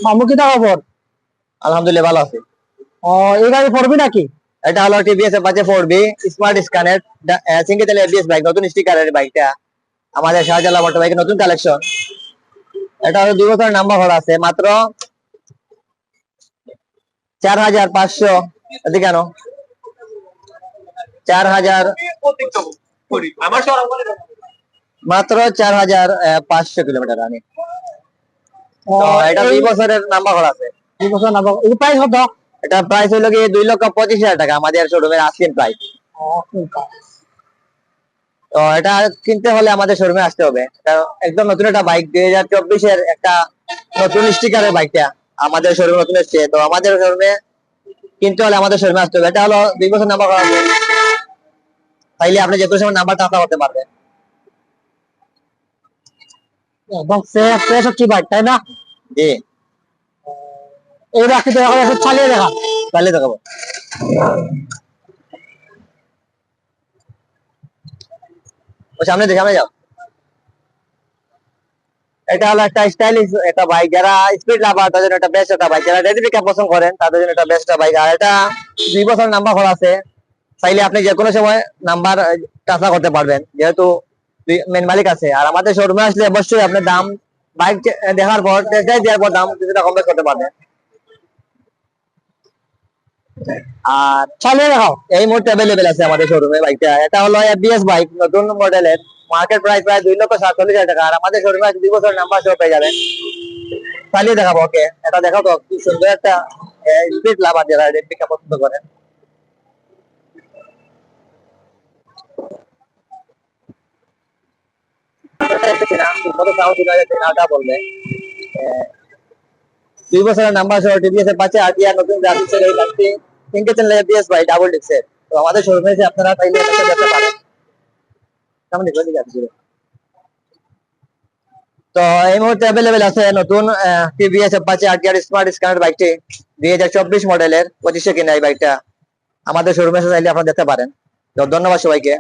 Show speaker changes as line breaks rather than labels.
মামু কি খবর?
আলহামদুলিল্লাহ ভালো আছে।
ও এই গাড়ি পড়বি নাকি?
এটা হলো TVS Apache 4B smart scanner single তেল এবিএস বাইক, নতুন স্টিকারের বাইকটা আমাদের শাহজালাল মোটর বাইকের নতুন কালেকশন। এটা হলো 2 বছরের নাম্বার করা আছে, মাত্র 4500 এদিকে কেন 4000 মাত্র 4500 কিলোমিটার রানি। তো এটা 2 বছরের নাম্বার করা আছে।
2 বছর নাম্বার, এই প্রাইস কত?
এটা প্রাইস হলো কি 2,25,000 টাকা আমাদের শোরুমের আস্কিং প্রাইস। তো এটা কিনতে হলে আমাদের শোরুমে আসতে হবে। একদম নতুন একটা বাইক, 2024 এর একটা নতুন স্টিকারের বাইকটা আমাদের শোরুমে নতুন এসেছে। তো আমাদের শোরুমে কিনতে হলে আমাদের শোরুমে আসতে হবে। এটা হলো 2 বছর নাম্বার করা আছে, তাইলে আপনি যে কোনো সময় নাম্বার ট্রান্সফার করতে পারবেন।
একদম ফ্রেশ হচ্ছে বাইক, তাই না?
জি,
এই রাখি তো এখন চালিয়ে দেখা,
চালিয়ে দেখাবো। সামনে দেখে সামনে যাও। এটা হলো একটা স্টাইলিশ একটা বাইক, যারা স্পিড লাভার তাদের জন্য একটা বেস্ট একটা বাইক, যারা রেডি পিকআপ পছন্দ করেন তাদের জন্য একটা বেস্ট বাইক। আর এটা 2 বছর নাম্বার করা আছে, চাইলে আপনি যে কোনো সময় নাম্বার ট্রান্সফার করতে পারবেন, যেহেতু মেন মালিক আছে। আর আমাদের শোরুমে আসলে অবশ্যই আপনি দাম বাইক দেখার পর টেস্ট ড্রাইভ দেওয়ার পর দাম কিছুটা কম বেশ করতে পারবেন। আর
চালিয়ে দেখাও।
এই মুহূর্তে অ্যাভেলেবেল আছে আমাদের শোরুমে বাইকটা। এটা হলো এবিএস বাইক, নতুন মডেলের, মার্কেট প্রাইস প্রায় 2,47,000 টাকা। আর আমাদের শোরুমে 2 বছর নাম্বার সহ পেয়ে যাবেন। চালিয়ে দেখাবো। ওকে, এটা দেখাও তো, কি সুন্দর একটা স্পিড লাভার যারা রেড পিকআপ পছন্দ করেন। বলবে 2 বছরের নাম্বার সহ টিভিএস এর পাচ্ছে আরটিআর নতুন গ্রাফিক্সের এই বাইকটি সিঙ্গেল চ্যানেল এবিএস ভাই ডাবল ডিক্সের। তো আমাদের শোরুমে এসে আপনারা চাইলে এটা দেখতে পারেন। কেমন দেখবেন দিকে আছে। তো এই মুহূর্তে অ্যাভেলেবেল আছে নতুন TVS Apache RTR smart scanner বাইকটি, 2024 মডেলের 2500 কিনা এই বাইকটা আমাদের শোরুমে এসে চাইলে আপনারা দেখতে পারেন। তো ধন্যবাদ সবাইকে।